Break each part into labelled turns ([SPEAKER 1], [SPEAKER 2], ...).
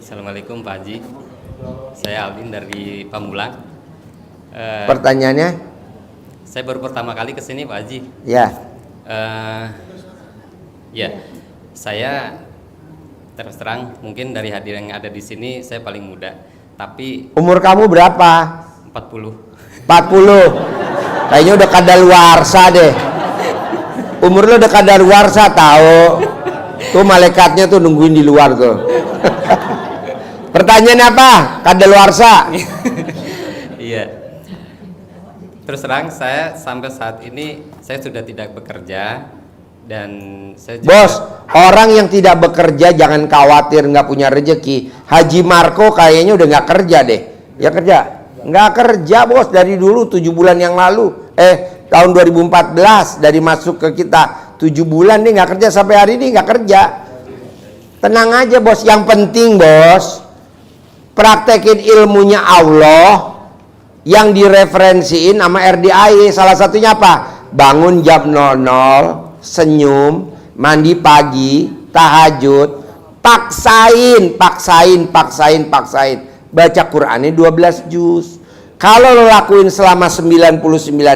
[SPEAKER 1] Assalamualaikum Pak Haji. Saya Aldin dari Pamulang.
[SPEAKER 2] Pertanyaannya?
[SPEAKER 1] Saya baru pertama kali kesini Pak Haji.
[SPEAKER 2] Ya.
[SPEAKER 1] Ya, saya terus terang mungkin dari hadir yang ada di sini saya paling muda. Tapi
[SPEAKER 2] Umur kamu berapa?
[SPEAKER 1] 40.
[SPEAKER 2] 40. Kayaknya udah kadaluarsa deh. Umur lo udah kadaluarsa tahu. Tuh malaikatnya tuh nungguin di luar tuh. Pertanyaan apa? Kadaluarsa.
[SPEAKER 1] Iya. Terus terang saya sampai saat ini saya sudah tidak bekerja dan saya juga...
[SPEAKER 2] Bos, orang yang tidak bekerja jangan khawatir nggak punya rezeki. Haji Marco kayaknya udah nggak kerja deh. Ya kerja? Nggak kerja bos dari dulu 7 bulan yang lalu. Tahun 2014 dari masuk ke kita 7 bulan nih nggak kerja sampai hari ini nggak kerja. Tenang aja bos. Yang penting bos, praktekin ilmunya Allah yang direferensiin sama RDI. Salah satunya apa? Bangun jam 00, senyum, mandi pagi, tahajud, paksain. Baca Qur'annya 12 juz. Kalau lo lakuin selama 99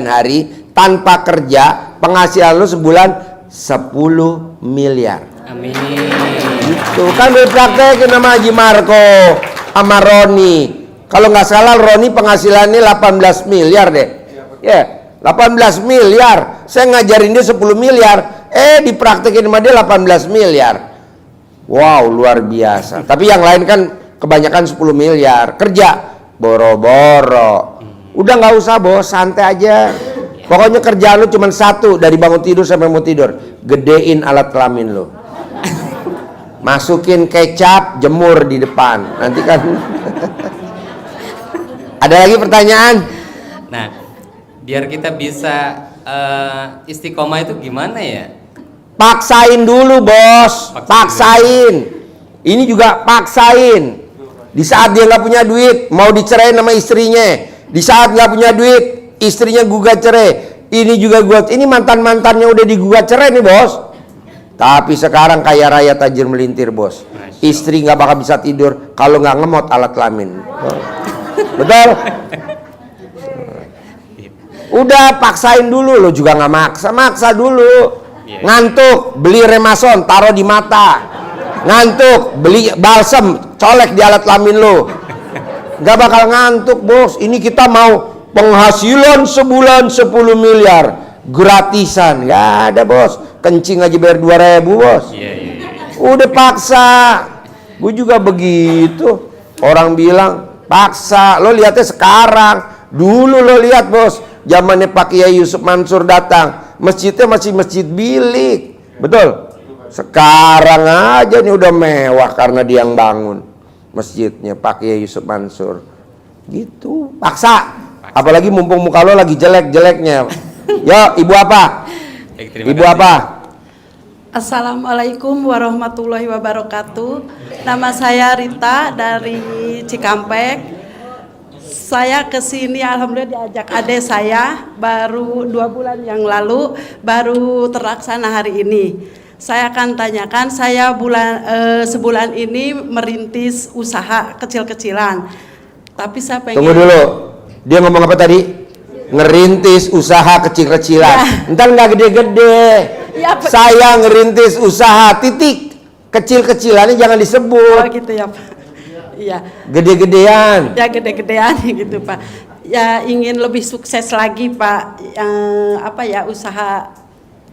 [SPEAKER 2] hari tanpa kerja, penghasilan lo sebulan 10 miliar.
[SPEAKER 1] Amin.
[SPEAKER 2] Gitu kan dipraktekin sama Haji Marco sama Roni. Kalau nggak salah Roni penghasilannya 18 miliar deh. Ya, 18 miliar. Saya ngajarin dia 10 miliar. Dipraktekin sama dia 18 miliar. Wow, luar biasa. Tapi yang lain kan kebanyakan 10 miliar. Kerja boro-boro. Udah nggak usah bos, santai aja. Pokoknya kerjaan lu cuma satu dari bangun tidur sampai mau tidur. Gedein alat kelamin lu. Masukin kecap, jemur di depan. Nanti kan. Ada lagi pertanyaan?
[SPEAKER 1] Nah, biar kita bisa istiqomah itu gimana ya?
[SPEAKER 2] Paksain dulu bos. Paksain. Ini juga paksain. Di saat dia nggak punya duit, mau dicerain sama istrinya. Di saat nggak punya duit, istrinya gugat cerai. Ini juga gugat. Ini mantannya udah digugat cerai nih bos. Tapi sekarang kaya raya tajir melintir bos. Istri nggak bakal bisa tidur kalau nggak ngemot alat kelamin. Betul? Udah paksain dulu. Lo juga nggak maksa dulu. Ngantuk, beli remason, taruh di mata. Ngantuk, beli balsem, colek di alat kelamin lo. Gak bakal ngantuk bos. Ini kita mau penghasilan sebulan 10 miliar gratisan. Gak ada bos. Kencing aja bayar 2.000 bos. Udah paksa. Gue juga begitu. Orang bilang paksa. Lo lihatnya sekarang. Dulu lo lihat bos, zamannya Pak Kiai Yusuf Mansur datang, masjidnya masih masjid bilik. Betul? Sekarang aja nih udah mewah karena dia yang bangun masjidnya Pak Kiai Yusuf Mansur. Gitu, paksa. Apalagi mumpung muka lo lagi jelek-jeleknya. Yo, ibu apa? Ibu apa?
[SPEAKER 3] Assalamualaikum warahmatullahi wabarakatuh. Nama saya Rita dari Cikampek. Saya kesini alhamdulillah diajak adik saya baru 2 bulan yang lalu, baru terlaksana hari ini. Saya akan tanyakan, saya sebulan ini merintis usaha kecil-kecilan. Tapi saya pengen...
[SPEAKER 2] Tunggu dulu, dia ngomong apa tadi? Ngerintis usaha kecil-kecilan. Ya. Ntar nggak gede-gede. Ya, saya ngerintis usaha titik. Kecil-kecilannya jangan disebut.
[SPEAKER 3] Oh gitu ya Pak. Iya.
[SPEAKER 2] Gede-gedean.
[SPEAKER 3] Ya gede-gedean gitu Pak. Ya ingin lebih sukses lagi Pak. Usaha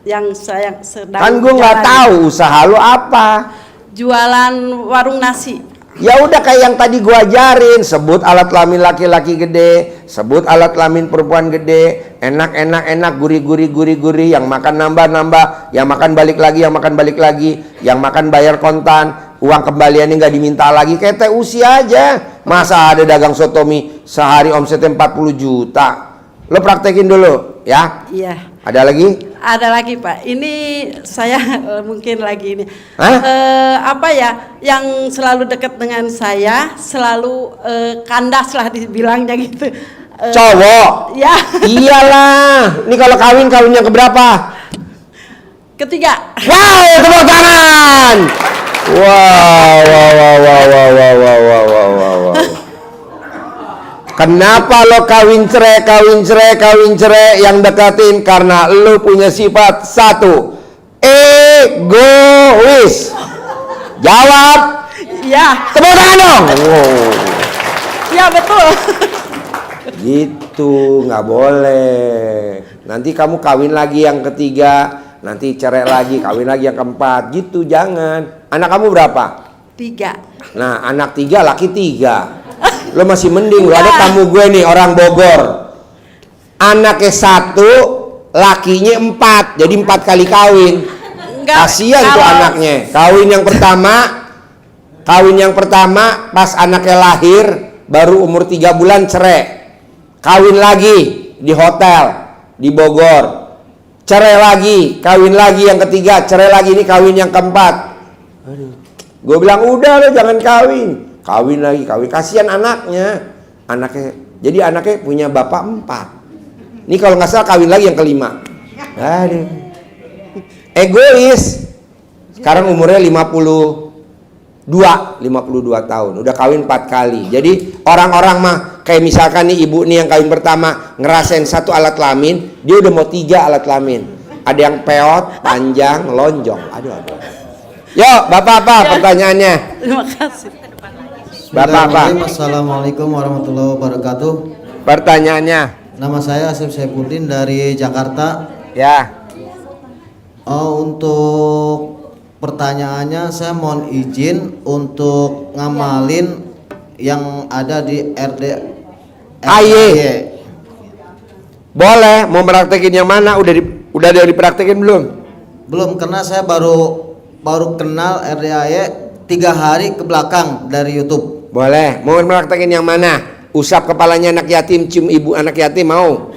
[SPEAKER 3] yang saya sedang.
[SPEAKER 2] Kan gue nggak tahu usaha lu apa.
[SPEAKER 3] Jualan warung nasi.
[SPEAKER 2] Ya udah kayak yang tadi gue ajarin. Sebut alat kelamin laki-laki gede, sebut alat kelamin perempuan gede. Enak, gurih. Yang makan nambah, yang makan balik lagi, yang makan bayar kontan. Uang kembaliannya nggak diminta lagi, kayak TUC aja. Masa ada dagang sotomi sehari omsetnya 40 juta. Lo praktekin dulu ya.
[SPEAKER 3] Iya.
[SPEAKER 2] Ada lagi?
[SPEAKER 3] Ada lagi Pak. Ini saya mungkin lagi ini. Yang selalu dekat dengan saya, selalu kandas lah dibilangnya gitu.
[SPEAKER 2] Cowok?
[SPEAKER 3] Ya.
[SPEAKER 2] Iyalah. Ini kalau kawin yang keberapa?
[SPEAKER 3] Ketiga.
[SPEAKER 2] Wow, tepuk tangan. Wow. Kenapa lo kawin cerai yang deketin? Karena lo punya sifat satu, egois. Jawab.
[SPEAKER 3] Ya,
[SPEAKER 2] Tepuk tangan dong. Wow.
[SPEAKER 3] ya betul.
[SPEAKER 2] Gitu, nggak boleh. Nanti kamu kawin lagi yang ketiga, nanti cerai lagi, kawin lagi yang keempat. Gitu, jangan. Anak kamu berapa?
[SPEAKER 3] 3.
[SPEAKER 2] Nah, anak 3, laki 3. Lo masih mending. Lo ada tamu gue nih, orang Bogor. Anaknya 1, lakinya 4. Jadi 4 kali kawin. Kasihan tuh anaknya. Kawin yang pertama pas anaknya lahir, baru umur 3 bulan cerai. Kawin lagi di hotel di Bogor. Cerai lagi, kawin lagi yang ketiga, cerai lagi, ini kawin yang keempat. Aduh. Gue bilang udah lo jangan kawin. Kawin lagi, kawin. Kasihan anaknya. Jadi anaknya punya bapak 4. Ini kalau nggak salah kawin lagi yang kelima. Aduh. Egois. Sekarang umurnya 52 tahun. Udah kawin 4 kali. Jadi orang-orang mah kayak misalkan nih ibu nih yang kawin pertama ngerasain 1 alat kelamin, dia udah mau 3 alat kelamin. Ada yang peot, panjang, lonjong. Aduh. Yuk, Bapak apa pertanyaannya?
[SPEAKER 3] Terima kasih.
[SPEAKER 2] Bapak apa?
[SPEAKER 4] Assalamualaikum warahmatullahi wabarakatuh.
[SPEAKER 2] Pertanyaannya.
[SPEAKER 4] Nama saya Asif Saifuddin dari Jakarta.
[SPEAKER 2] Ya.
[SPEAKER 4] Untuk pertanyaannya saya mohon izin untuk ngamalin yang ada di
[SPEAKER 2] AY. Boleh, mau praktekin yang mana? Udah dipraktekin belum?
[SPEAKER 4] Belum, karena saya baru kenal RDAY 3 hari ke belakang dari YouTube.
[SPEAKER 2] Boleh, mau praktekin yang mana? Usap kepalanya anak yatim, cium ibu anak yatim, mau?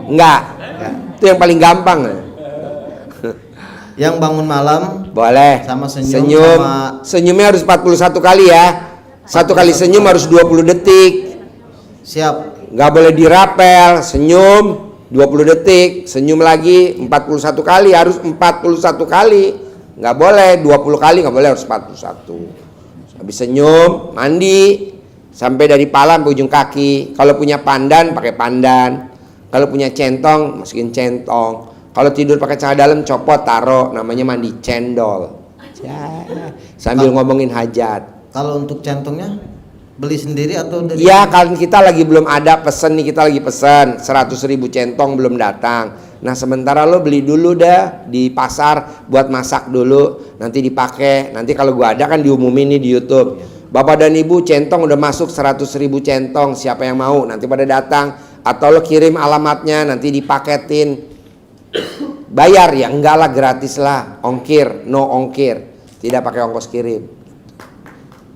[SPEAKER 2] Enggak.
[SPEAKER 4] Ya.
[SPEAKER 2] Itu yang paling gampang.
[SPEAKER 4] Yang bangun malam.
[SPEAKER 2] Boleh.
[SPEAKER 4] Sama senyum.
[SPEAKER 2] Senyumnya harus 41 kali ya. 1 kali senyum harus 20 detik.
[SPEAKER 4] Siap.
[SPEAKER 2] Nggak boleh dirapel. Senyum 20 detik. Senyum lagi 41 kali, harus 41 kali. Nggak boleh 20 kali, nggak boleh, harus 41. Habis senyum, mandi sampai dari pala sampai ujung kaki. Kalau punya pandan pakai pandan. Kalau punya centong masukin centong. Kalau tidur pakai celana dalam copot taruh, namanya mandi cendol. Ya, sambil ngomongin hajat.
[SPEAKER 4] Kalau untuk centongnya beli sendiri atau dari?
[SPEAKER 2] Iya, kalau kita lagi belum ada pesen nih, kita lagi pesen 100.000 centong belum datang. Nah sementara lo beli dulu dah di pasar buat masak dulu, nanti dipakai. Nanti kalau gua ada kan diumumin nih di YouTube. Bapak dan Ibu centong udah masuk 100.000 centong, siapa yang mau? Nanti pada datang. Atau lo kirim alamatnya, nanti dipaketin. Bayar ya? Enggak lah, gratis lah. Ongkir, no ongkir. Tidak pakai ongkos kirim.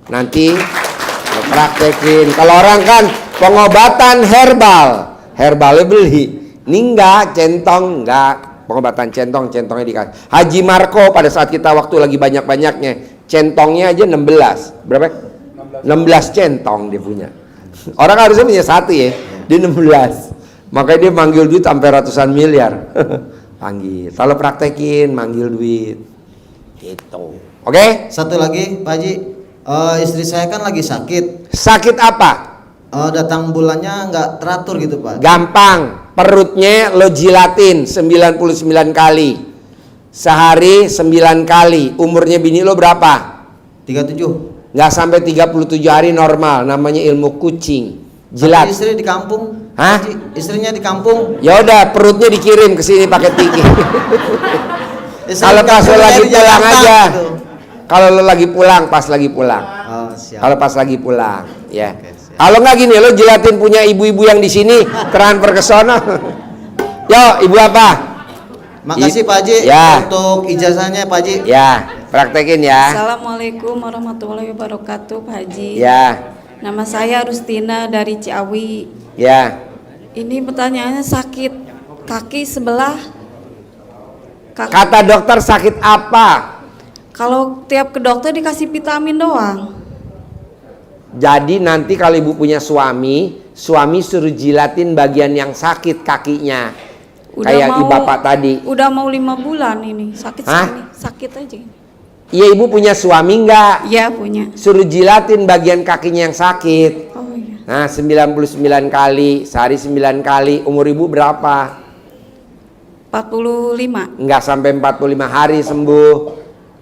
[SPEAKER 2] Nanti lo praktekin. Kalau orang kan pengobatan herbalnya beli. Ini enggak, centong enggak. Pengobatan centongnya dikasih. Haji Marco pada saat kita waktu lagi banyak-banyaknya, centongnya aja 16. Berapa? 16 centong dia punya. Orang harusnya punya 1 ya, dia 16. Makanya dia manggil duit sampai ratusan miliar. Panggil. Kalau praktekin manggil duit. Gitu. Oke?
[SPEAKER 4] Satu lagi, Pak Haji. Istri saya kan lagi sakit.
[SPEAKER 2] Sakit apa?
[SPEAKER 4] Datang bulannya nggak teratur gitu, Pak.
[SPEAKER 2] Gampang. Perutnya lo jilatin 99 kali. Sehari 9 kali. Umurnya bini lo berapa?
[SPEAKER 4] 37.
[SPEAKER 2] Nggak sampai 37 hari normal. Namanya ilmu kucing. Jilat.
[SPEAKER 4] Tapi istri di kampung.
[SPEAKER 2] Hah?
[SPEAKER 4] Haji, istrinya di kampung.
[SPEAKER 2] Ya udah, perutnya dikirim ke sini pakai tiki. Kalau pas lo lagi pulang aja.
[SPEAKER 4] Gitu.
[SPEAKER 2] Kalau lo lagi pulang, pas lagi pulang.
[SPEAKER 4] Oh, siap.
[SPEAKER 2] Kalau pas lagi pulang, ya.
[SPEAKER 4] Oke, siap.
[SPEAKER 2] Kalau nggak gini, lo jilatin punya ibu-ibu yang di sini, transfer ke sono. Yo, ibu apa?
[SPEAKER 4] Makasih Pak Haji
[SPEAKER 2] Ya.
[SPEAKER 4] untuk ijazahnya Pak Haji.
[SPEAKER 2] Ya, praktekin ya.
[SPEAKER 5] Assalamualaikum warahmatullahi wabarakatuh, Pak Haji.
[SPEAKER 2] Ya,
[SPEAKER 5] Nama saya Rustina dari Ciawi.
[SPEAKER 2] ya.
[SPEAKER 5] Ini pertanyaannya sakit kaki sebelah.
[SPEAKER 2] Kata dokter sakit apa?
[SPEAKER 5] Kalau tiap ke dokter dikasih vitamin doang.
[SPEAKER 2] Jadi nanti kalau ibu punya suami suruh jilatin bagian yang sakit kakinya. Kayak ibu bapak tadi.
[SPEAKER 5] Udah mau 5 bulan ini sakit
[SPEAKER 2] Hah?
[SPEAKER 5] sini, sakit aja.
[SPEAKER 2] Iya, ibu punya suami enggak?
[SPEAKER 5] Iya punya.
[SPEAKER 2] Suruh jilatin bagian kakinya yang sakit.
[SPEAKER 5] Oh iya.
[SPEAKER 2] Nah, 99 kali, sehari 9 kali, umur ibu berapa?
[SPEAKER 5] 45.
[SPEAKER 2] Enggak sampai 45 hari sembuh.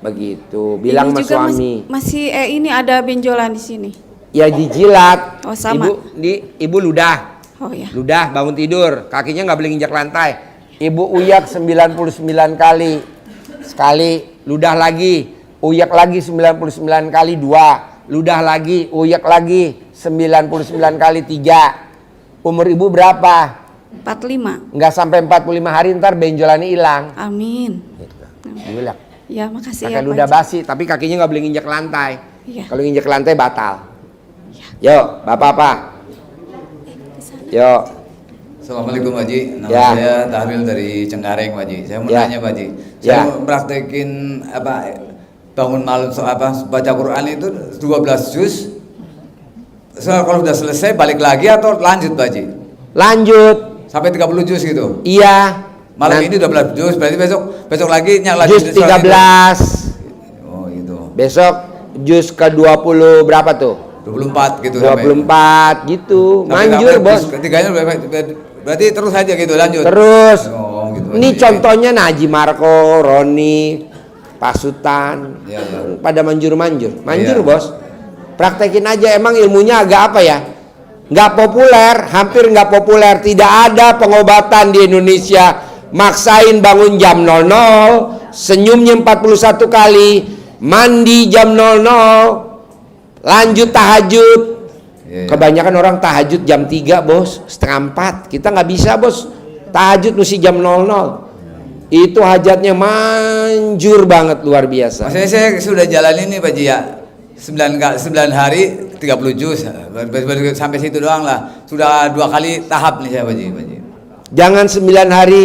[SPEAKER 2] Begitu, bilang
[SPEAKER 5] Ini
[SPEAKER 2] sama
[SPEAKER 5] juga
[SPEAKER 2] suami.
[SPEAKER 5] masih ini ada benjolan di sini.
[SPEAKER 2] Ya dijilat.
[SPEAKER 5] Oh, sama.
[SPEAKER 2] Ibu ludah.
[SPEAKER 5] Oh ya.
[SPEAKER 2] Ludah bangun tidur, kakinya nggak boleh nginjak lantai. Ibu uyak 99 kali. Sekali, ludah lagi. Uyak lagi 99 kali 2. Ludah lagi, uyak lagi 99 kali 3. Umur ibu berapa?
[SPEAKER 5] 45.
[SPEAKER 2] Nggak sampai 45 hari ntar benjolannya hilang.
[SPEAKER 5] Amin.
[SPEAKER 2] Bilang.
[SPEAKER 5] Ya, makasih
[SPEAKER 2] Pakai
[SPEAKER 5] ya Pak
[SPEAKER 2] ludah
[SPEAKER 5] Haji.
[SPEAKER 2] basi, tapi kakinya nggak boleh nginjak lantai.
[SPEAKER 5] Iya.
[SPEAKER 2] Kalau nginjak lantai batal. Yuk, bapak apa? Yuk.
[SPEAKER 6] Assalamualaikum Pak Haji, nama
[SPEAKER 2] Ya.
[SPEAKER 6] saya Tahlil dari Cengkareng Pak Haji. Saya mau
[SPEAKER 2] Ya.
[SPEAKER 6] nanya Pak Haji,
[SPEAKER 2] Ya.
[SPEAKER 6] saya mau praktekin bangun malam baca Quran itu 12 juz. Kalau udah selesai balik lagi atau lanjut Pak Haji?
[SPEAKER 2] Lanjut.
[SPEAKER 6] Sampai 30 juz gitu.
[SPEAKER 2] Iya.
[SPEAKER 6] Malam ini 12 juz, berarti besok lagi
[SPEAKER 2] Juz 13.
[SPEAKER 6] Oh gitu.
[SPEAKER 2] Besok juz ke 20 berapa tuh?
[SPEAKER 6] 24 gitu
[SPEAKER 2] 24 gitu. Manjur, Bos.
[SPEAKER 6] Ketiganya berarti terus aja gitu lanjut.
[SPEAKER 2] Terus.
[SPEAKER 6] Oh gitu.
[SPEAKER 2] Ini contohnya Naji Marco, Roni, Pasutan.
[SPEAKER 6] Ya, ya.
[SPEAKER 2] Pada manjur-manjur. Manjur,
[SPEAKER 6] Iya.
[SPEAKER 2] Bos. Praktekin aja, emang ilmunya agak apa ya? Nggak populer, hampir nggak populer. Tidak ada pengobatan di Indonesia. Maksain bangun jam 00, senyumnya 41 kali, mandi jam 00, lanjut tahajud.
[SPEAKER 6] Iya.
[SPEAKER 2] Kebanyakan orang tahajud jam 3, Bos, setengah 4. Kita nggak bisa, Bos. Tahajud mesti jam 00. Itu hajatnya manjur banget, luar biasa.
[SPEAKER 6] Maksudnya saya sudah jalan ini Pak Haji ya 9 hari 30 juz baru sampai situ doang lah. Sudah 2 kali tahap nih saya Pak Haji.
[SPEAKER 2] Jangan 9 hari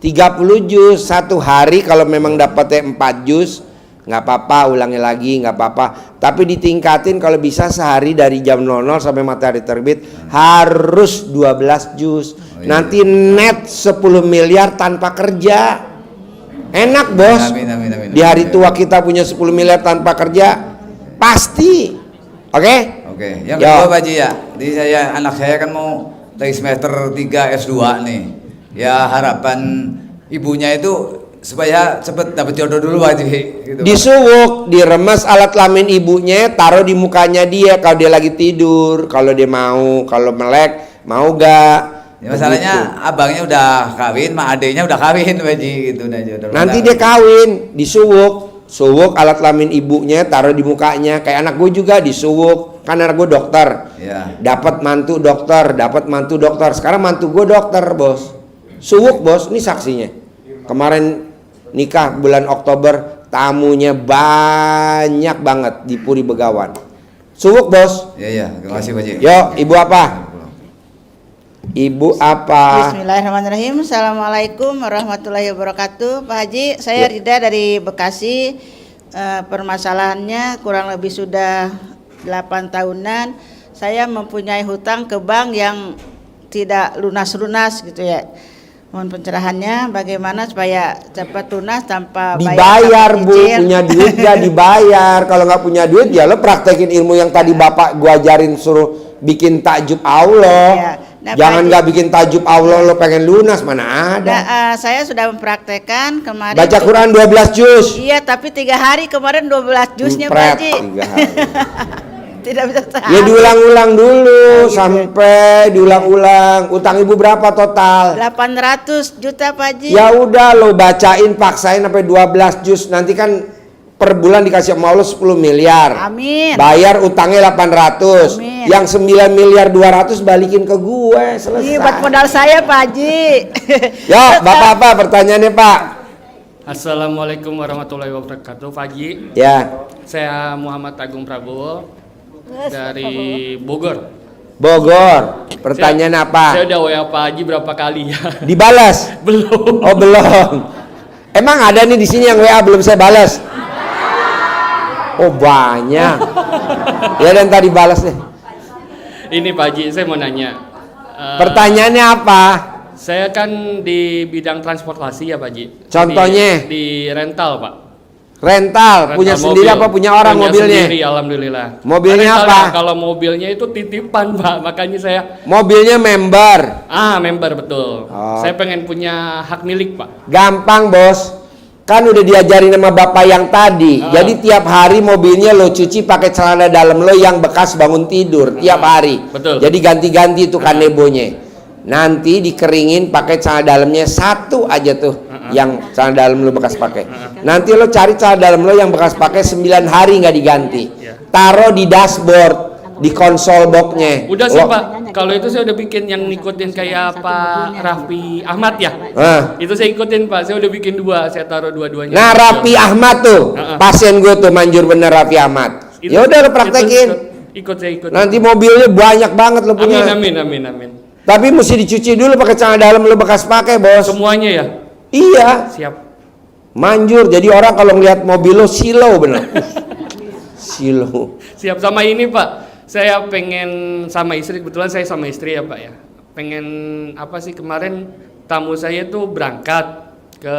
[SPEAKER 2] 30 juz, 1 hari kalau memang dapatnya 4 juz, nggak apa-apa, ulangi lagi, nggak apa-apa. Tapi ditingkatin kalau bisa sehari dari jam 00 sampai matahari terbit harus 12 juz.
[SPEAKER 6] iya.
[SPEAKER 2] Nanti net 10 miliar tanpa kerja. Enak, Bos.
[SPEAKER 6] Amin.
[SPEAKER 2] Di hari tua kita punya 10 miliar tanpa kerja, pasti. Oke?
[SPEAKER 6] Oke, yang
[SPEAKER 2] Yo.
[SPEAKER 6] kedua Pak Haji ya. Jadi anak saya kan mau dari semester 3 S2 nih. Ya harapan ibunya itu supaya cepet dapat jodoh dulu Pak Haji gitu.
[SPEAKER 2] Disuwuk, diremes alat kelamin ibunya, taruh di mukanya dia kalau dia lagi tidur, kalau dia mau, kalau melek, mau gak?
[SPEAKER 6] Ya, masalahnya abangnya udah kawin, mak adenya udah kawin Pak Haji gitu nah jodoh.
[SPEAKER 2] Nanti dia kawin, disuwuk, suwuk alat kelamin ibunya, taruh di mukanya. Kayak anak gue juga disuwuk, kan anak gue dokter.
[SPEAKER 6] Ya.
[SPEAKER 2] Dapat mantu dokter, Sekarang mantu gue dokter, Bos. Suwuk, Bos, ini saksinya. Kemarin nikah bulan Oktober, tamunya banyak banget di Puri Begawan. Suwuk, Bos.
[SPEAKER 6] Iya, terima kasih Pak Haji.
[SPEAKER 2] Yo, ibu apa? Ibu apa?
[SPEAKER 7] Bismillahirrahmanirrahim. Assalamualaikum warahmatullahi wabarakatuh. Pak Haji, saya
[SPEAKER 2] Ya.
[SPEAKER 7] Rida dari Bekasi. Permasalahannya kurang lebih sudah 8 tahunan. Saya mempunyai hutang ke bank yang tidak lunas-lunas gitu ya. Mohon pencerahannya bagaimana supaya cepat lunas tanpa
[SPEAKER 2] Dibayar,
[SPEAKER 7] bayar
[SPEAKER 2] Bu. Punya duit ya dibayar. Kalau nggak punya duit ya lo praktekin ilmu yang tadi Bapak gua ajarin, suruh bikin takjub Allah.
[SPEAKER 7] Iya. Nah,
[SPEAKER 2] Jangan
[SPEAKER 7] Pak
[SPEAKER 2] nggak bikin takjub Allah lo pengen lunas, mana ada.
[SPEAKER 7] Nah, saya sudah mempraktekkan kemarin.
[SPEAKER 2] Baca Quran 12 juz.
[SPEAKER 7] Iya, tapi 3 hari kemarin 12 jusnya Pak
[SPEAKER 2] Empret,
[SPEAKER 7] Haji.
[SPEAKER 2] 3 hari.
[SPEAKER 7] Tidak bisa sehari.
[SPEAKER 2] Ya diulang-ulang dulu
[SPEAKER 7] gitu.
[SPEAKER 2] sampai diulang-ulang. Utang ibu berapa total?
[SPEAKER 7] 800 juta Pak Haji.
[SPEAKER 2] Ya udah lo bacain, paksain sampai 12 juz. Nanti kan per bulan dikasih sama Allah 10 miliar.
[SPEAKER 7] Amin.
[SPEAKER 2] Bayar utangnya 800.
[SPEAKER 7] Amin.
[SPEAKER 2] Yang 9 miliar 200 balikin ke gue, selesai.
[SPEAKER 7] Ini buat modal saya Pak Haji.
[SPEAKER 2] Yo, Bapak apa pertanyaannya, Pak?
[SPEAKER 8] Assalamualaikum warahmatullahi wabarakatuh, Pak Haji.
[SPEAKER 2] Ya,
[SPEAKER 8] Saya Muhammad Agung Prabowo dari Bogor.
[SPEAKER 2] Bogor. Pertanyaan apa?
[SPEAKER 8] Saya udah WA Pak Haji berapa kali ya?
[SPEAKER 2] Dibalas?
[SPEAKER 8] Belum.
[SPEAKER 2] Oh, belum. Emang ada nih di sini yang WA belum saya balas? Oh, banyak. Ya, dan tadi balas nih.
[SPEAKER 8] Ini Pak Haji, saya mau nanya.
[SPEAKER 2] Pertanyaannya apa?
[SPEAKER 8] Saya kan di bidang transportasi ya Pak Haji.
[SPEAKER 2] Contohnya?
[SPEAKER 8] Di rental Pak.
[SPEAKER 2] Rental, punya sendiri
[SPEAKER 8] mobil.
[SPEAKER 2] apa punya orang
[SPEAKER 8] Punya
[SPEAKER 2] mobilnya?
[SPEAKER 8] Sendiri, alhamdulillah.
[SPEAKER 2] Mobilnya
[SPEAKER 8] Rental
[SPEAKER 2] apa?
[SPEAKER 8] ya, kalau mobilnya itu titipan, Pak. Makanya saya
[SPEAKER 2] Mobilnya member.
[SPEAKER 8] member betul.
[SPEAKER 2] Oh.
[SPEAKER 8] Saya pengen punya hak milik, Pak.
[SPEAKER 2] Gampang bos, kan udah diajarin sama bapak yang tadi. Jadi tiap hari mobilnya lo cuci pakai celana dalam lo yang bekas bangun tidur tiap hari.
[SPEAKER 8] Betul.
[SPEAKER 2] Jadi ganti-ganti tuh kanebonya. Nanti dikeringin pakai celana dalamnya satu aja tuh yang celana dalam lo bekas pakai. Nanti lo cari celana dalam lo yang bekas pakai 9 hari nggak diganti. Taruh di dashboard, di konsol boxnya.
[SPEAKER 8] Udah sih, Pak. Kalau itu saya udah bikin yang ngikutin kayak Pak Raffi Ahmad ya. Itu saya ikutin, Pak. Saya udah bikin 2, saya taruh dua-duanya.
[SPEAKER 2] Nah, Raffi Ahmad tuh, pasien gue tuh manjur bener Raffi Ahmad. Ya udah lo praktekin.
[SPEAKER 8] Ikut saya ikut.
[SPEAKER 2] Nanti mobilnya banyak banget lo punya.
[SPEAKER 8] Amin.
[SPEAKER 2] Tapi mesti dicuci dulu pakai celana dalam lo bekas pakai, bos.
[SPEAKER 8] Semuanya ya.
[SPEAKER 2] Iya.
[SPEAKER 8] Siap.
[SPEAKER 2] Manjur. Jadi orang kalau ngeliat mobil lo silau bener. Silau.
[SPEAKER 8] Siap sama ini, Pak. Saya pengen sama istri, kebetulan saya sama istri ya, Pak ya. Pengen apa sih, kemarin tamu saya tuh berangkat ke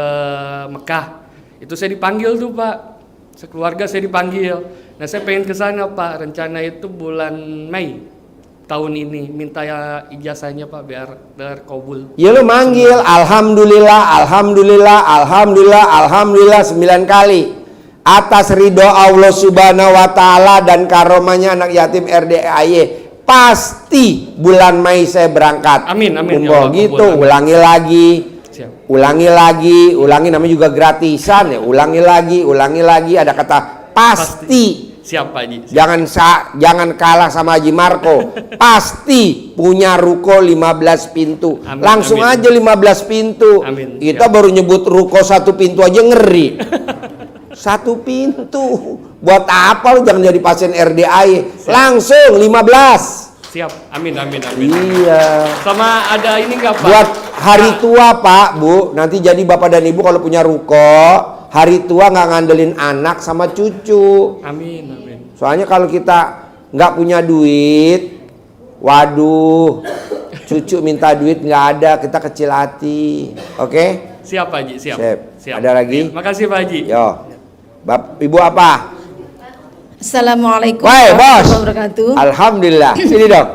[SPEAKER 8] Mekah. Itu saya dipanggil tuh, Pak. Sekeluarga saya dipanggil. Nah, saya pengen ke sana, Pak. Rencana itu bulan Mei tahun ini, minta ya ijazahnya, Pak, biar kabul.
[SPEAKER 2] Ya lo manggil alhamdulillah 9 kali. Atas ridho Allah Subhanahu wa taala dan karomahnya anak yatim RDAY, pasti bulan Mei saya berangkat.
[SPEAKER 8] Amin. Ya
[SPEAKER 2] Allah, gitu,
[SPEAKER 8] amin.
[SPEAKER 2] ulangi lagi.
[SPEAKER 8] Siap.
[SPEAKER 2] Ulangi namanya juga gratisan ya. Ulangi lagi ada kata pasti.
[SPEAKER 8] Siap, Pak Haji.
[SPEAKER 2] Jangan kalah sama Haji Marco. Pasti punya ruko 15 pintu.
[SPEAKER 8] Amin,
[SPEAKER 2] Langsung
[SPEAKER 8] amin.
[SPEAKER 2] aja 15 pintu.
[SPEAKER 8] Amin,
[SPEAKER 2] Kita
[SPEAKER 8] siap.
[SPEAKER 2] baru nyebut ruko 1 pintu aja ngeri. 1 pintu. Buat apa lu jangan jadi pasien RDAY. Langsung 15.
[SPEAKER 8] Siap. Amin.
[SPEAKER 2] Iya.
[SPEAKER 8] Sama ada ini enggak, Pak?
[SPEAKER 2] Buat hari tua, Pak, Bu. Nanti jadi bapak dan ibu kalau punya ruko, hari tua nggak ngandelin anak sama cucu.
[SPEAKER 8] Amin.
[SPEAKER 2] Soalnya kalau kita nggak punya duit, waduh, cucu minta duit nggak ada, kita kecil hati. Oke?
[SPEAKER 8] Siap, Pak Haji. Siap.
[SPEAKER 2] Ada lagi?
[SPEAKER 8] Makasih, Pak Haji.
[SPEAKER 2] Yo, Ibu apa?
[SPEAKER 5] Assalamualaikum
[SPEAKER 2] Woi, bos.
[SPEAKER 5] warahmatullahi wabarakatuh.
[SPEAKER 2] Alhamdulillah. Sini dong.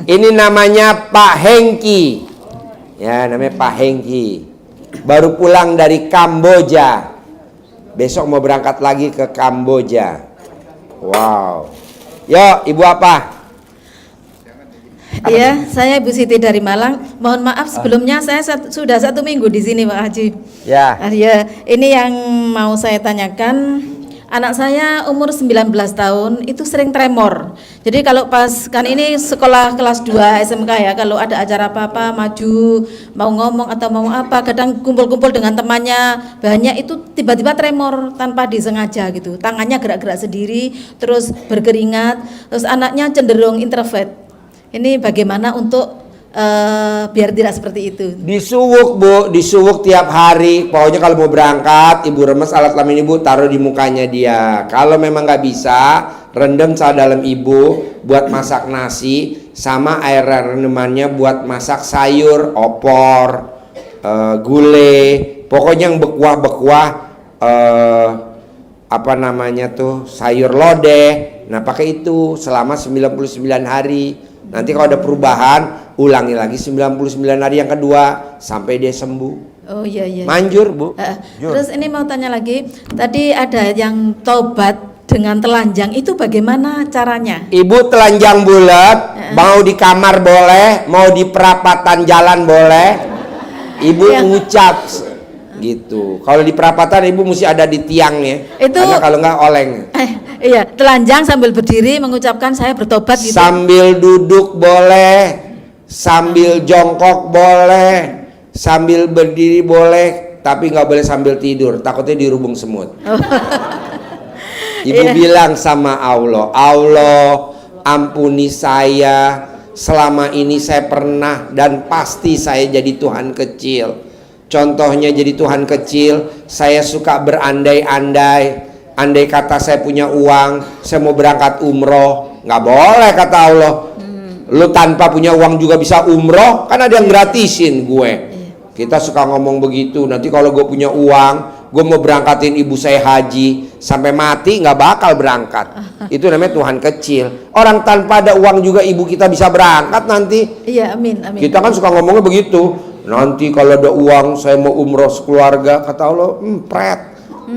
[SPEAKER 2] Ini namanya Pak Hengki. Ya, namanya Pak Hengki. Baru pulang dari Kamboja. Besok mau berangkat lagi ke Kamboja. Wow. Yo, Ibu apa?
[SPEAKER 5] Iya, saya Ibu Siti dari Malang. Mohon maaf sebelumnya saya sudah 1 minggu di sini, Pak Haji.
[SPEAKER 2] Ya.
[SPEAKER 5] Ya, ini yang mau saya tanyakan. Anak saya umur 19 tahun itu sering tremor. Jadi kalau pas kan ini sekolah kelas 2 SMK ya, kalau ada acara apa-apa maju, mau ngomong atau mau apa, kadang kumpul-kumpul dengan temannya banyak itu tiba-tiba tremor tanpa disengaja gitu. Tangannya gerak-gerak sendiri, terus berkeringat, terus anaknya cenderung introvert. Ini bagaimana untuk biar tidak seperti itu?
[SPEAKER 2] Disuwuk, Bu, disuwuk tiap hari. Pokoknya kalau mau berangkat, Ibu remes alat kelamin Ibu, taruh di mukanya dia. Kalau memang nggak bisa, rendam celana dalam Ibu buat masak nasi, sama air rendemannya buat masak sayur, opor, gulai, pokoknya yang berkuah-berkuah, apa namanya tuh, sayur lodeh. Nah, pakai itu selama 99 hari. Nanti kalau ada perubahan, ulangi lagi 99 hari yang kedua sampai dia sembuh.
[SPEAKER 5] Oh iya.
[SPEAKER 2] Manjur, Bu.
[SPEAKER 5] Terus ini mau tanya lagi, tadi ada yang tobat dengan telanjang, itu bagaimana caranya?
[SPEAKER 2] Ibu telanjang bulat, mau di kamar boleh, mau di perapatan jalan boleh. Ibu ngucap gitu. Kalau di perapatan Ibu mesti ada di tiangnya. Karena kalau nggak oleng.
[SPEAKER 5] Iya, telanjang sambil berdiri mengucapkan saya bertobat gitu.
[SPEAKER 2] Sambil duduk boleh, sambil jongkok boleh, sambil berdiri boleh, tapi nggak boleh sambil tidur, takutnya dirubung semut. Ibu bilang sama Allah, Allah ampuni saya, selama ini saya pernah dan pasti saya jadi Tuhan kecil. Contohnya jadi Tuhan kecil, saya suka berandai-andai. Andai kata saya punya uang, saya mau berangkat umroh, nggak boleh kata Allah. Lu tanpa punya uang juga bisa umroh, kan ada yang gratisin gue. Kita suka ngomong begitu. Nanti kalau gue punya uang, gue mau berangkatin ibu saya haji sampai mati nggak bakal berangkat. Itu namanya Tuhan kecil. Orang tanpa ada uang juga ibu kita bisa berangkat nanti.
[SPEAKER 5] Iya, amin, amin.
[SPEAKER 2] Kita kan suka ngomongnya begitu. Nanti kalau ada uang saya mau umroh sekeluarga, kata Allah, pret.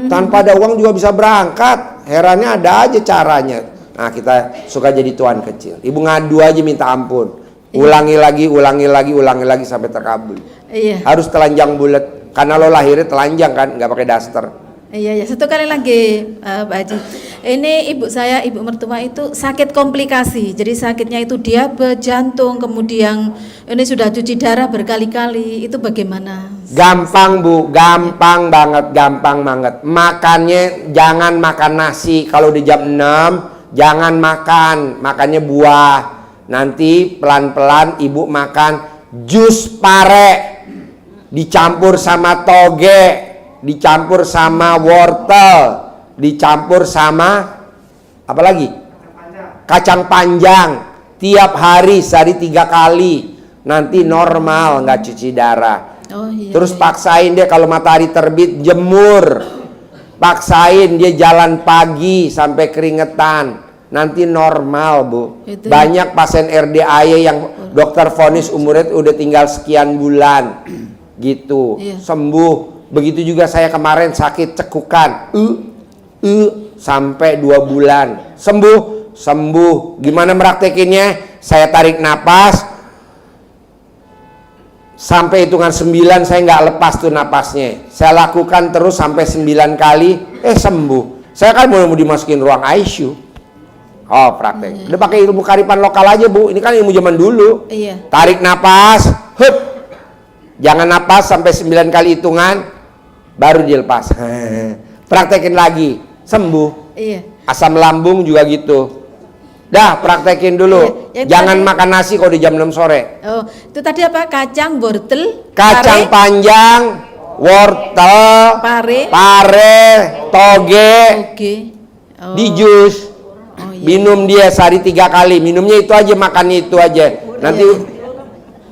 [SPEAKER 2] Tanpa ada uang juga bisa berangkat. Herannya ada aja caranya. Nah, kita suka jadi Tuhan kecil. Ibu ngadu aja minta ampun. Ulangi lagi sampai terkabul.
[SPEAKER 5] Iya.
[SPEAKER 2] Harus telanjang bulat. Karena lo lahirnya telanjang kan, nggak pakai daster.
[SPEAKER 5] Iya, ya. Satu kali lagi, Pak Haji. Ini ibu saya, ibu mertua itu sakit komplikasi. Jadi sakitnya itu diabetes, jantung, kemudian ini sudah cuci darah berkali-kali. Itu bagaimana?
[SPEAKER 2] Gampang Bu, gampang banget. Makannya jangan makan nasi. Kalau di jam 6 jangan makannya buah. Nanti pelan-pelan ibu makan jus pare dicampur sama toge, dicampur sama wortel, dicampur sama apa lagi? Kacang panjang. Tiap hari sehari 3 kali. Nanti normal, nggak cuci darah.
[SPEAKER 5] Oh, iya,
[SPEAKER 2] Terus
[SPEAKER 5] iya.
[SPEAKER 2] paksain dia kalau matahari terbit jemur. Paksain dia jalan pagi sampai keringetan. Nanti normal Bu.
[SPEAKER 5] Itu.
[SPEAKER 2] Banyak pasien RDAY yang dokter vonis umurnya udah tinggal sekian bulan. Gitu.
[SPEAKER 5] Iya.
[SPEAKER 2] Sembuh. Begitu juga saya kemarin sakit cekukan. Sampai 2 bulan. Sembuh. Gimana meraktekinnya? Saya tarik napas. Sampai hitungan 9 saya nggak lepas tuh napasnya. Saya lakukan terus sampai 9 kali. Sembuh. Saya kan mau dimasukin ruang ICU. Oh, praktek. Udah pakai ilmu kearifan lokal aja Bu. Ini kan ilmu zaman dulu.
[SPEAKER 5] Iya.
[SPEAKER 2] Tarik napas, hup. Jangan napas sampai 9 kali hitungan, baru dilepas. Praktekin lagi, sembuh.
[SPEAKER 5] Iya.
[SPEAKER 2] Asam lambung juga gitu. Dah, praktekin dulu.
[SPEAKER 5] Iya,
[SPEAKER 2] Jangan
[SPEAKER 5] tadi-
[SPEAKER 2] makan nasi kalau di jam 6 sore.
[SPEAKER 5] Oh, itu tadi apa? Kacang, wortel,
[SPEAKER 2] Kacang
[SPEAKER 5] pare,
[SPEAKER 2] panjang, wortel,
[SPEAKER 5] pare,
[SPEAKER 2] toge,
[SPEAKER 5] oke. Oh.
[SPEAKER 2] di jus.
[SPEAKER 5] Oh, iya.
[SPEAKER 2] Minum dia sehari 3 kali. Minumnya itu aja, makannya itu aja.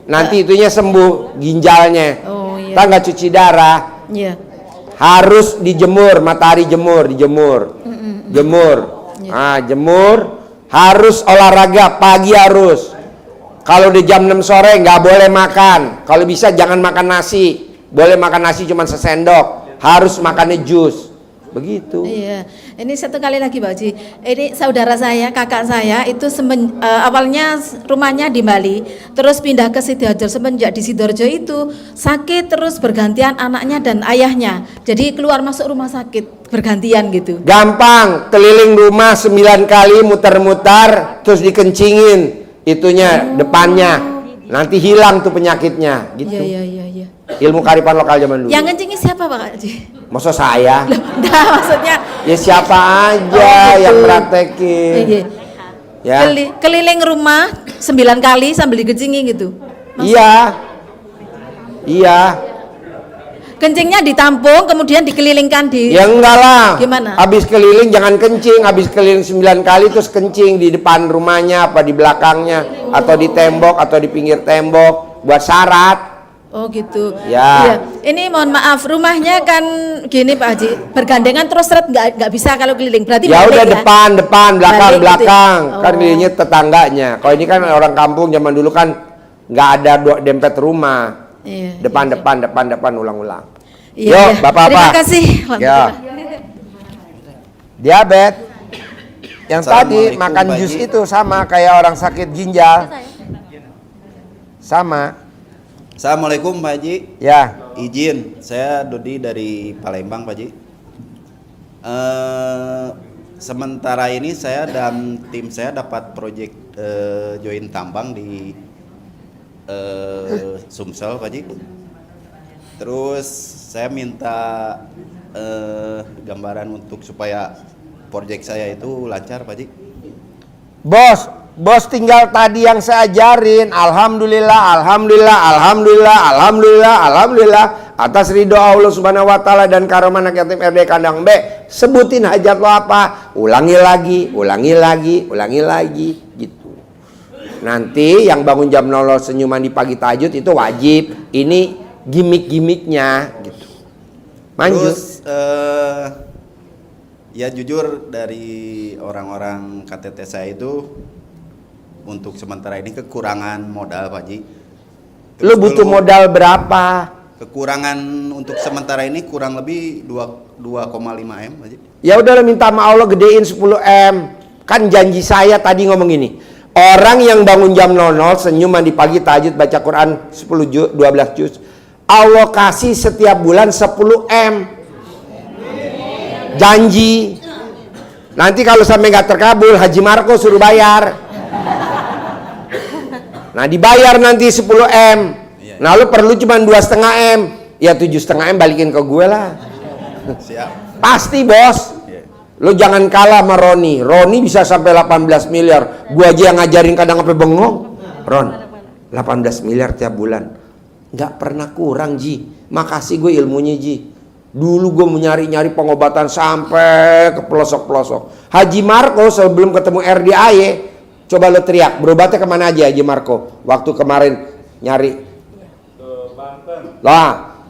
[SPEAKER 2] Nanti itunya sembuh ginjalnya.
[SPEAKER 5] Oh, iya.
[SPEAKER 2] Kita nggak cuci darah.
[SPEAKER 5] Iya.
[SPEAKER 2] Harus dijemur, matahari dijemur. Jemur. Jemur. Harus olahraga pagi harus. Kalau di jam 6 sore nggak boleh makan. Kalau bisa jangan makan nasi. Boleh makan nasi cuma sesendok. Harus makannya jus. Begitu.
[SPEAKER 5] Iya, ini satu kali lagi Pak Haji. Ini saudara saya, kakak saya itu awalnya rumahnya di Bali, terus pindah ke Sidoarjo. Semenjak di Sidoarjo itu sakit terus bergantian anaknya dan ayahnya. Jadi keluar masuk rumah sakit bergantian gitu.
[SPEAKER 2] Gampang, keliling rumah 9 kali muter-muter, terus dikencingin itunya depannya. Nanti hilang tuh penyakitnya, gitu.
[SPEAKER 5] Iya.
[SPEAKER 2] Ilmu kearifan lokal zaman dulu.
[SPEAKER 5] Yang kencingnya siapa Pak Haji?
[SPEAKER 2] Masa saya?
[SPEAKER 5] Nah, maksudnya
[SPEAKER 2] Ya siapa aja
[SPEAKER 5] gitu.
[SPEAKER 2] yang praktekin.
[SPEAKER 5] Iya.
[SPEAKER 2] Ya.
[SPEAKER 5] Keliling rumah 9 kali sambil dikencingin gitu.
[SPEAKER 2] Iya.
[SPEAKER 5] Kencingnya ditampung kemudian dikelilingkan di.
[SPEAKER 2] Ya enggak lah.
[SPEAKER 5] Gimana?
[SPEAKER 2] Habis keliling jangan kencing, habis keliling 9 kali terus kencing di depan rumahnya apa di belakangnya atau di tembok atau di pinggir tembok buat syarat.
[SPEAKER 5] Oh gitu.
[SPEAKER 2] Ya.
[SPEAKER 5] Iya. Ini mohon maaf, rumahnya kan gini Pak Haji, bergandengan terus seret nggak bisa kalau keliling. Berarti
[SPEAKER 2] Ya
[SPEAKER 5] balik
[SPEAKER 2] udah depan, belakang,
[SPEAKER 5] Balik gitu.
[SPEAKER 2] belakang.
[SPEAKER 5] Oh.
[SPEAKER 2] Kan kelilingnya tetangganya. Kalau ini kan orang kampung zaman dulu kan nggak ada dempet rumah.
[SPEAKER 5] Iya.
[SPEAKER 2] Depan, ulang-ulang.
[SPEAKER 5] Iya,
[SPEAKER 2] Yuk,
[SPEAKER 5] iya.
[SPEAKER 2] Bapak-bapak.
[SPEAKER 5] Terima kasih.
[SPEAKER 2] Ya. Diabetes. Yang tadi
[SPEAKER 9] Assalamualaikum,
[SPEAKER 2] makan
[SPEAKER 9] Pak
[SPEAKER 2] jus
[SPEAKER 9] Haji.
[SPEAKER 2] itu sama kayak orang sakit ginjal. Sama.
[SPEAKER 9] Assalamualaikum Pak Haji.
[SPEAKER 2] Ya.
[SPEAKER 9] Izin, saya Dodi dari Palembang Pak Haji. Sementara ini saya dan tim saya dapat proyek join tambang di Sumsel Pak Haji. Terus saya minta gambaran untuk supaya proyek saya itu lancar Pak Haji.
[SPEAKER 2] Bos tinggal tadi yang saya ajarin. Alhamdulillah atas ridho Allah Subhanahu wa taala dan karunia anak yatim RD Kandang B. Sebutin hajat lo apa, ulangi lagi gitu. Nanti yang bangun jam 00 senyuman di pagi tahajud itu wajib. Ini gimmick-gimmicknya gitu. Lanjut.
[SPEAKER 9] Terus ya jujur dari orang-orang KTT saya itu untuk sementara ini kekurangan modal Pak Haji.
[SPEAKER 2] Lu butuh modal berapa?
[SPEAKER 9] Kekurangan untuk sementara ini kurang lebih 2,5 M Pak Haji.
[SPEAKER 2] Ya udah lo minta sama Allah gedein 10 M. Kan janji saya tadi ngomong gini. Orang yang bangun jam 00 senyum mandi pagi tahajud baca Quran 10 juz 12 juz. Allah kasih setiap bulan 10 M. Janji. Nanti kalau sampai nggak terkabul Haji Marco suruh bayar. Nah dibayar nanti 10 M. Nah lu perlu cuma 2,5 M. Ya 7,5 M balikin ke gue lah.
[SPEAKER 9] Siap.
[SPEAKER 2] Pasti bos. Lu jangan kalah sama Roni. Roni bisa sampai 18 miliar. Gua aja yang ngajarin kadang sampai bengong. Ron, 18 miliar tiap bulan. Nggak pernah kurang Ji. Makasih gue ilmunya Ji. Dulu gue mau nyari-nyari pengobatan sampai ke pelosok-pelosok. Haji Marco sebelum ketemu RDAY, coba lo teriak, berobatnya kemana aja Haji Marco? Waktu kemarin nyari
[SPEAKER 10] ke Banten,
[SPEAKER 2] lah,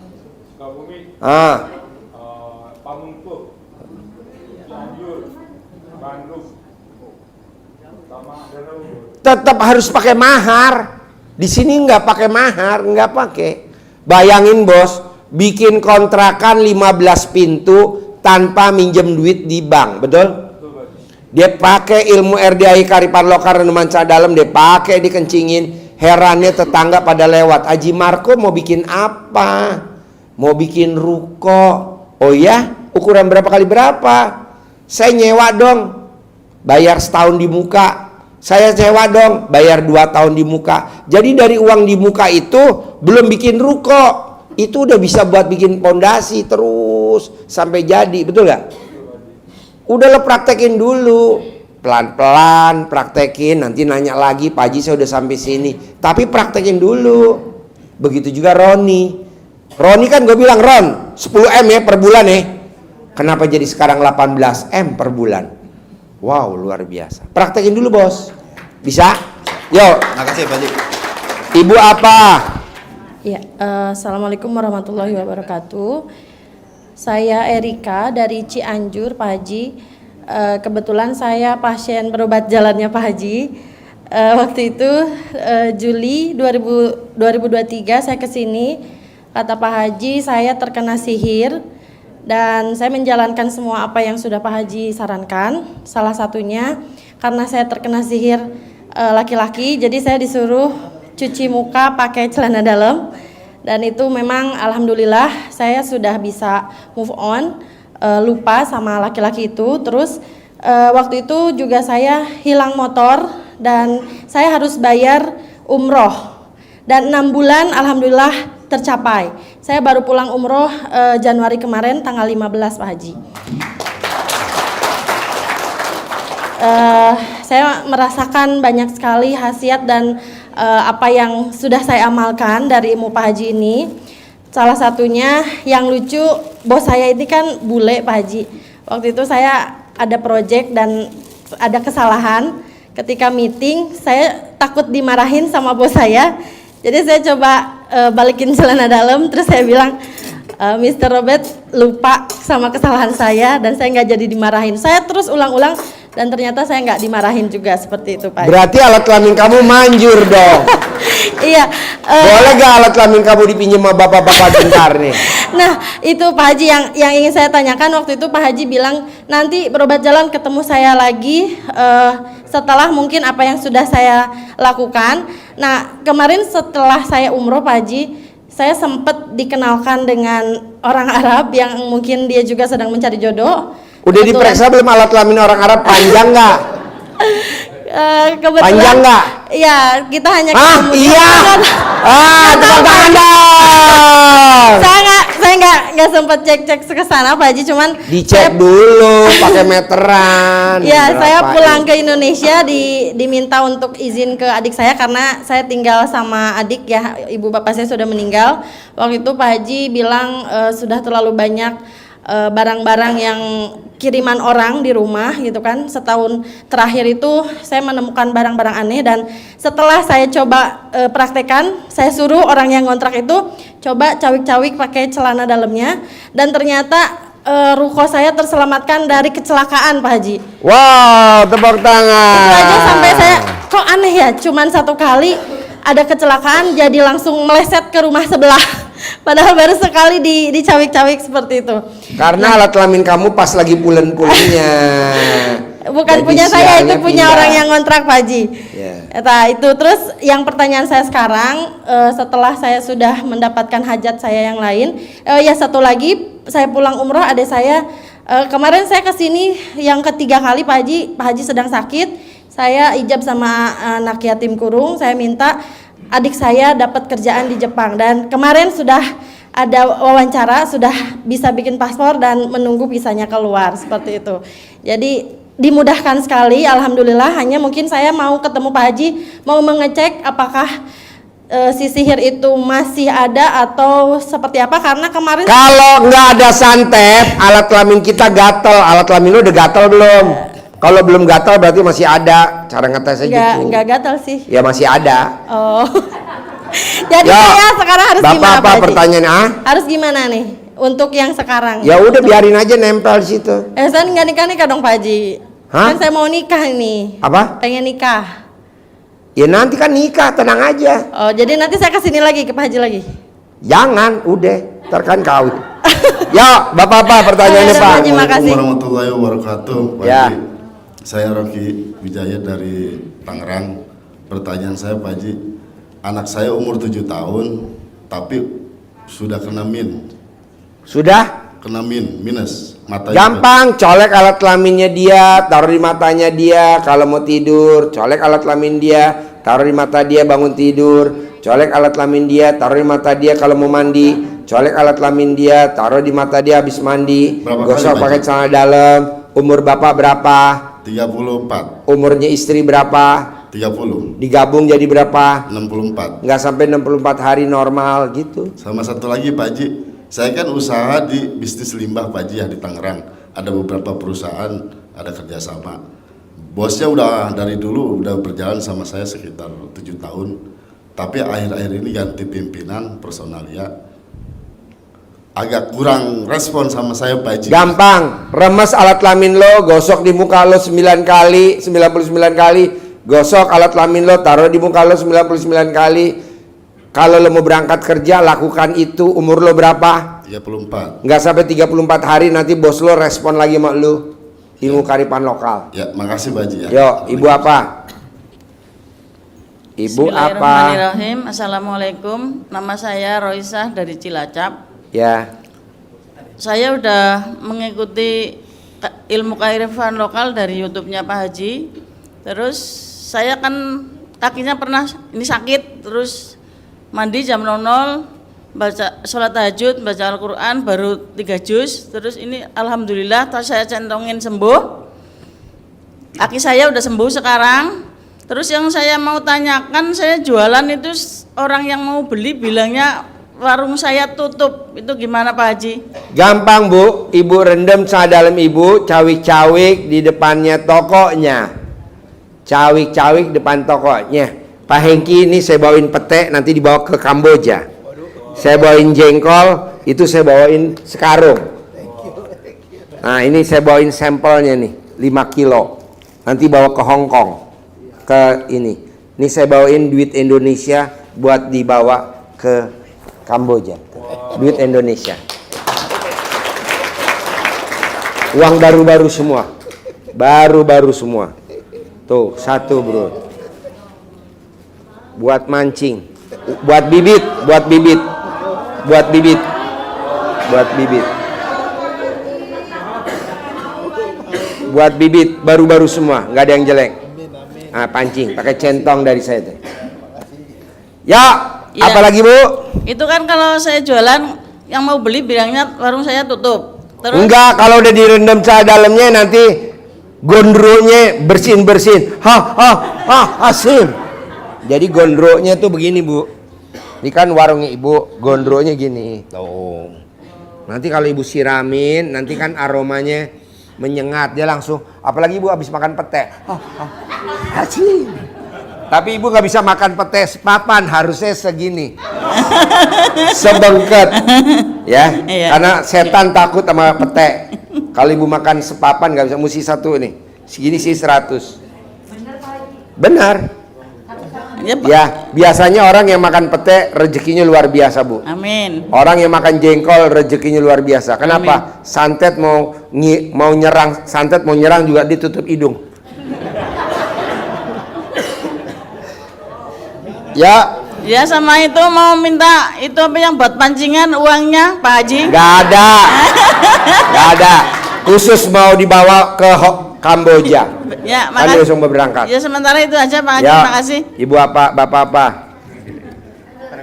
[SPEAKER 10] Sukabumi, Pamungkuh, Cianjur, Bandung, sama Danau.
[SPEAKER 2] tetap harus pakai mahar. Di sini nggak pakai mahar, nggak pakai. Bayangin bos, bikin kontrakan 15 pintu tanpa minjem duit di bank, betul? Dia pakai ilmu RDAI Karipan Lokal Renungan Dalam, dia pakai dikencingin. Herannya tetangga pada lewat. Haji Marco mau bikin apa? Mau bikin ruko. Oh ya? Ukuran berapa kali berapa? Saya nyewa dong. Bayar setahun di muka. Saya sewa dong. Bayar 2 tahun di muka. Jadi dari uang di muka itu belum bikin ruko. Itu udah bisa buat bikin pondasi terus sampai jadi, betul gak? Udah lo praktekin dulu, pelan-pelan praktekin, nanti nanya lagi, Pak Haji saya udah sampai sini. Tapi praktekin dulu. Begitu juga Roni. Roni kan gue bilang, Ron 10 M ya per bulan ya. Kenapa jadi sekarang 18 M per bulan? Wow, luar biasa. Praktekin dulu bos. Bisa? Yo.
[SPEAKER 9] Makasih Pak Haji.
[SPEAKER 2] Ibu apa?
[SPEAKER 11] Ya, Assalamualaikum warahmatullahi wabarakatuh. Saya Erika dari Cianjur, Pak Haji. Kebetulan saya pasien berobat jalannya Pak Haji. Waktu itu Juli 2023 saya kesini. Kata Pak Haji saya terkena sihir dan saya menjalankan semua apa yang sudah Pak Haji sarankan. Salah satunya karena saya terkena sihir laki-laki, jadi saya disuruh cuci muka pakai celana dalam, dan itu memang alhamdulillah saya sudah bisa move on, lupa sama laki-laki itu. Terus waktu itu juga saya hilang motor dan saya harus bayar umroh, dan 6 bulan alhamdulillah tercapai. Saya baru pulang umroh Januari kemarin tanggal 15 Pak Haji. Saya merasakan banyak sekali khasiat dan apa yang sudah saya amalkan dari ilmu Pak Haji ini. Salah satunya yang lucu, bos saya ini kan bule Pak Haji. Waktu itu saya ada project dan ada kesalahan. Ketika meeting saya takut dimarahin sama bos saya. Jadi saya coba balikin celana dalam, terus saya bilang, Mr. Robert lupa sama kesalahan saya dan saya nggak jadi dimarahin. Saya terus ulang-ulang dan ternyata saya nggak dimarahin juga, seperti itu Pak.
[SPEAKER 2] Berarti alat kelamin kamu manjur dong.
[SPEAKER 11] Iya.
[SPEAKER 2] Boleh gak alat kelamin kamu dipinjam sama bapak-bapak bentar nih?
[SPEAKER 11] Nah itu Pak Haji yang ingin saya tanyakan. Waktu itu Pak Haji bilang nanti berobat jalan ketemu saya lagi setelah mungkin apa yang sudah saya lakukan. Nah kemarin setelah saya umroh Pak Haji, saya sempat dikenalkan dengan orang Arab yang mungkin dia juga sedang mencari jodoh.
[SPEAKER 2] Udah diperiksa belum alat kelamin orang Arab panjang nggak?
[SPEAKER 11] Kebetulan,
[SPEAKER 2] panjang nggak?
[SPEAKER 11] Iya, kita hanya
[SPEAKER 2] ketemu. Iya. Tepuk tangan dong.
[SPEAKER 11] Saya nggak sempat cek ke sana Pak Haji, cuman
[SPEAKER 2] dicek dulu pakai meteran.
[SPEAKER 11] Ya, saya pulang ke Indonesia diminta untuk izin ke adik saya karena saya tinggal sama adik ya, ibu bapak saya sudah meninggal. Waktu itu Pak Haji bilang sudah terlalu banyak barang-barang yang kiriman orang di rumah gitu kan. Setahun terakhir itu saya menemukan barang-barang aneh, dan setelah saya coba praktekkan, saya suruh orang yang ngontrak itu coba cawik-cawik pakai celana dalamnya, dan ternyata ruko saya terselamatkan dari kecelakaan, Pak Haji.
[SPEAKER 2] Wow, tepuk tangan.
[SPEAKER 11] Itu aja sampai saya kok aneh ya, cuman 1 kali ada kecelakaan jadi langsung meleset ke rumah sebelah. Padahal baru sekali dicawik-cawik seperti itu.
[SPEAKER 2] Karena alat kelamin kamu pas lagi pulen-pulennya.
[SPEAKER 11] Bukan
[SPEAKER 2] jadi
[SPEAKER 11] punya saya, itu punya
[SPEAKER 2] pindah.
[SPEAKER 11] orang yang ngontrak, Pak Haji. Nah, itu terus yang pertanyaan saya sekarang, setelah saya sudah mendapatkan hajat saya yang lain, ya satu lagi, saya pulang umroh, adik saya kemarin saya kesini yang ketiga kali, Pak Haji sedang sakit. Saya ijab sama anak yatim kurung, saya minta adik saya dapat kerjaan di Jepang, dan kemarin sudah ada wawancara, sudah bisa bikin paspor dan menunggu visanya keluar, seperti itu. Jadi dimudahkan sekali, alhamdulillah. Hanya mungkin saya mau ketemu Pak Haji, mau mengecek apakah si sihir itu masih ada atau seperti apa, karena kemarin
[SPEAKER 2] kalau nggak ada santet, alat kelamin kita gatel. Alat kelamin lu udah gatel belum? Kalau belum gatel berarti masih ada. Cara ngetesnya gitu.
[SPEAKER 11] Nggak gatal sih.
[SPEAKER 2] Ya masih ada.
[SPEAKER 11] Oh. Jadi
[SPEAKER 2] Ya,
[SPEAKER 11] saya sekarang harus gimana,
[SPEAKER 2] Bapak
[SPEAKER 11] Pak Haji?
[SPEAKER 2] pertanyaannya?
[SPEAKER 11] Harus gimana nih untuk yang sekarang?
[SPEAKER 2] Ya udah biarin aja nempel di situ.
[SPEAKER 11] Saya nggak nikah dong, Pak Haji.
[SPEAKER 2] Hah?
[SPEAKER 11] Kan saya mau nikah nih.
[SPEAKER 2] Apa?
[SPEAKER 11] Pengen nikah.
[SPEAKER 2] Ya nanti kan nikah, tenang aja.
[SPEAKER 11] Oh, jadi nanti saya kesini lagi ke Pak Haji lagi.
[SPEAKER 2] Jangan, udah, terkan kawin. Ya, Bapak pertanyaannya Pak.
[SPEAKER 11] Terima kasih.
[SPEAKER 12] Assalamualaikum warahmatullahi wabarakatuh. Pak
[SPEAKER 2] Ya.
[SPEAKER 12] Haji. Saya Rocky Wijaya dari Tangerang. Pertanyaan saya, Pak Haji, anak saya umur 7 tahun, tapi sudah kena min.
[SPEAKER 2] Sudah?
[SPEAKER 12] Kena minus. Matanya
[SPEAKER 2] Gampang, colek alat kelaminnya dia, taruh di matanya dia kalau mau tidur. Colek alat kelamin dia, taruh di mata dia bangun tidur. Colek alat kelamin dia, taruh di mata dia kalau mau mandi. Colek alat kelamin dia, taruh di mata dia habis mandi.
[SPEAKER 12] Berapa
[SPEAKER 2] Gosok
[SPEAKER 12] kali,
[SPEAKER 2] pakai
[SPEAKER 12] Pak?
[SPEAKER 2] celana dalam. Umur Bapak berapa?
[SPEAKER 12] 34,
[SPEAKER 2] Umurnya istri berapa?
[SPEAKER 12] 30,
[SPEAKER 2] Digabung jadi berapa?
[SPEAKER 12] 64.
[SPEAKER 2] Nggak sampai 64 hari normal gitu.
[SPEAKER 12] Sama satu lagi, Pak Haji, saya kan usaha di bisnis limbah, Pak Haji, ya, di Tangerang. Ada beberapa perusahaan, ada kerjasama. Bosnya udah dari dulu udah berjalan sama saya sekitar 7 tahun. Tapi akhir-akhir ini ganti pimpinan personalia. Agak kurang respon sama saya, Pak Haji.
[SPEAKER 2] Gampang, remes alat kelamin lo, gosok di muka lo 9 kali, 99 kali. Gosok alat kelamin lo, taruh di muka lo 99 kali. Kalau lo mau berangkat kerja, lakukan itu. Umur lo berapa?
[SPEAKER 12] 34.
[SPEAKER 2] Nggak sampai 34 hari nanti bos lo respon lagi sama lo. Ilmu karipan lokal.
[SPEAKER 12] Ya, makasih, Pak Haji, ya.
[SPEAKER 2] Yo, ibu apa? Ibu apa?
[SPEAKER 7] Bismillahirrahmanirrahim. Assalamualaikum. Nama saya Roisah dari Cilacap.
[SPEAKER 2] Ya.
[SPEAKER 7] Saya udah mengikuti ilmu kearifan lokal dari YouTube-nya Pak Haji. Terus saya kan kakinya pernah ini sakit, terus mandi jam 00, baca sholat tahajud, baca Al-Quran baru 3 juz. Terus ini alhamdulillah saya centongin sembuh. Kaki saya udah sembuh sekarang. Terus yang saya mau tanyakan, saya jualan itu orang yang mau beli bilangnya warung saya tutup, itu gimana Pak Haji?
[SPEAKER 2] Gampang Bu, ibu rendam celana dalam ibu, cawik-cawik di depannya tokonya. Cawik-cawik depan tokonya. Pak Hengki, ini saya bawain pete, nanti dibawa ke Kamboja. Saya bawain jengkol, itu saya bawain sekarung. Nah ini saya bawain sampelnya nih, 5 kilo. Nanti bawa ke Hong Kong. Ke ini. Ini saya bawain duit Indonesia buat dibawa ke Kamboja. Duit Indonesia. Uang baru-baru semua. Baru-baru semua. Tuh, 1 bro. Buat mancing. Buat bibit, buat bibit. Buat bibit. Buat bibit. Buat bibit, baru-baru semua, nggak ada yang jelek. Ah, pancing, pakai centong dari saya tuh. Ya,
[SPEAKER 7] Ya.
[SPEAKER 2] apalagi Bu?
[SPEAKER 7] Itu kan kalau saya jualan yang mau beli bilangnya warung saya tutup. Terus
[SPEAKER 2] Enggak, kalau udah direndam celana dalamnya nanti gondronya bersin-bersin. Hasil. Jadi gondronya tuh begini Bu. Ini kan warungnya Ibu, gondronya gini. Tuh. Nanti kalau ibu siramin, nanti kan aromanya menyengat, dia langsung. Apalagi ibu habis makan pete. Haji. Tapi ibu nggak bisa makan pete sepapan, harusnya segini, sebengket, ya. Karena setan takut sama pete. Kalau ibu makan sepapan nggak bisa, mesti satu nih. Segini sih 100. Benar. Ya, biasanya orang yang makan pete rezekinya luar biasa, Bu.
[SPEAKER 7] Amin.
[SPEAKER 2] Orang yang makan jengkol rezekinya luar biasa. Kenapa? Amin. Santet mau nyerang juga ditutup hidung. Ya.
[SPEAKER 7] Ya sama itu mau minta itu apa yang buat pancingan uangnya Pak Haji?
[SPEAKER 2] Gak ada. Gak ada. Khusus mau dibawa ke Kamboja.
[SPEAKER 7] Ya,
[SPEAKER 2] makasih. Langsung berangkat.
[SPEAKER 7] Ya sementara itu aja Pak Haji,
[SPEAKER 2] ya,
[SPEAKER 7] terima kasih.
[SPEAKER 2] Ibu apa, Bapak apa?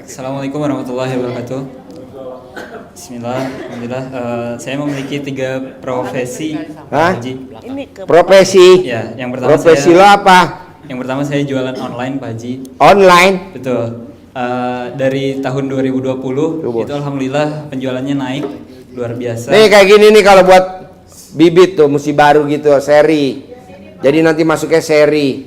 [SPEAKER 13] Assalamualaikum warahmatullahi wabarakatuh. Bismillah, alhamdulillah. Saya memiliki 3 profesi.
[SPEAKER 2] Hah?
[SPEAKER 13] Pak Haji.
[SPEAKER 2] Profesi?
[SPEAKER 13] Ya, yang pertama
[SPEAKER 2] profesi
[SPEAKER 13] saya,
[SPEAKER 2] lo apa?
[SPEAKER 13] Yang pertama saya jualan online, Pak Haji.
[SPEAKER 2] Online?
[SPEAKER 13] Betul. Dari tahun 2020 itu alhamdulillah penjualannya naik luar biasa.
[SPEAKER 2] Nih kayak gini nih kalau buat bibit tuh mesti baru gitu, seri. Jadi nanti masuknya seri.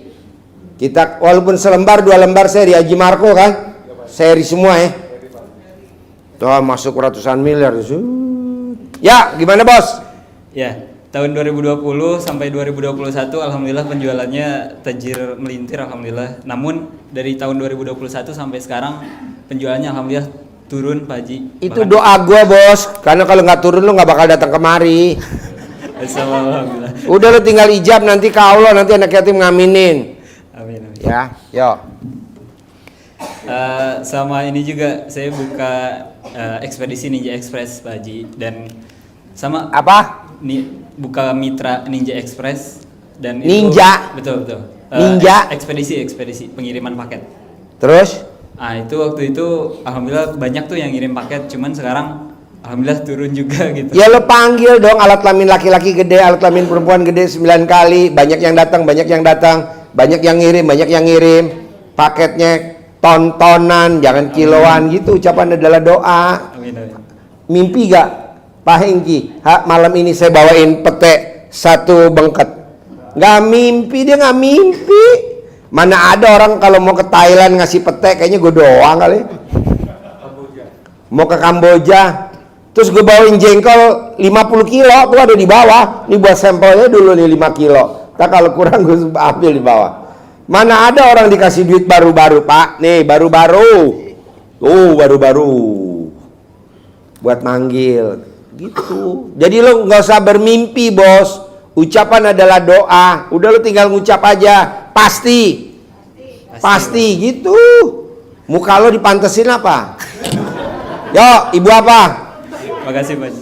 [SPEAKER 2] Kita walaupun selembar 2 lembar seri Haji Marco kan, seri semua ya. Tuh masuk ratusan miliar. Ya gimana bos?
[SPEAKER 13] Ya, tahun 2020 sampai 2021 alhamdulillah penjualannya tajir melintir alhamdulillah. Namun dari tahun 2021 sampai sekarang penjualannya alhamdulillah turun, Pak Haji.
[SPEAKER 2] Itu doa gue bos, karena kalau nggak turun lu nggak bakal datang kemari.
[SPEAKER 13] Alhamdulillah.
[SPEAKER 2] Udah lu tinggal ijab nanti ke Allah, nanti anak yatim ngaminin.
[SPEAKER 13] Amin, amin.
[SPEAKER 2] Ya, yo.
[SPEAKER 13] Sama ini juga saya buka ekspedisi Ninja Express, Pak Haji, dan sama
[SPEAKER 2] apa?
[SPEAKER 13] Buka mitra Ninja Express dan
[SPEAKER 2] Ninja.
[SPEAKER 13] Itu, betul.
[SPEAKER 2] Ninja.
[SPEAKER 13] Ekspedisi pengiriman paket.
[SPEAKER 2] Terus?
[SPEAKER 13] Itu waktu itu alhamdulillah banyak tuh yang ngirim paket, cuman sekarang alhamdulillah turun juga gitu.
[SPEAKER 2] Ya lo panggil dong alat kelamin laki-laki gede, alat kelamin perempuan gede 9 kali, banyak yang datang, banyak yang ngirim, paketnya ton-tonan, jangan kiloan gitu. Ucapan adalah doa.
[SPEAKER 13] Amin, amin.
[SPEAKER 2] Mimpi gak Pak Hengki? Malam ini saya bawain pete 1 bengket. Gak mimpi, dia gak mimpi. Mana ada orang kalau mau ke Thailand ngasih pete, kayaknya gue doang kali. Mau ke Kamboja, terus gue bawain jengkol 50 kilo tuh ada di bawah. Ini buat sampelnya dulu nih 5 kilo. Nah kalau kurang gue ambil di bawah. Mana ada orang dikasih duit baru-baru, Pak? Nih baru-baru. Baru-baru. Buat manggil. Gitu. Jadi lo nggak usah bermimpi, bos. Ucapan adalah doa. Udah lo tinggal ngucap aja. Pasti gitu. Muka lo dipantesin apa? Yo, ibu apa?
[SPEAKER 13] Makasih, Pak.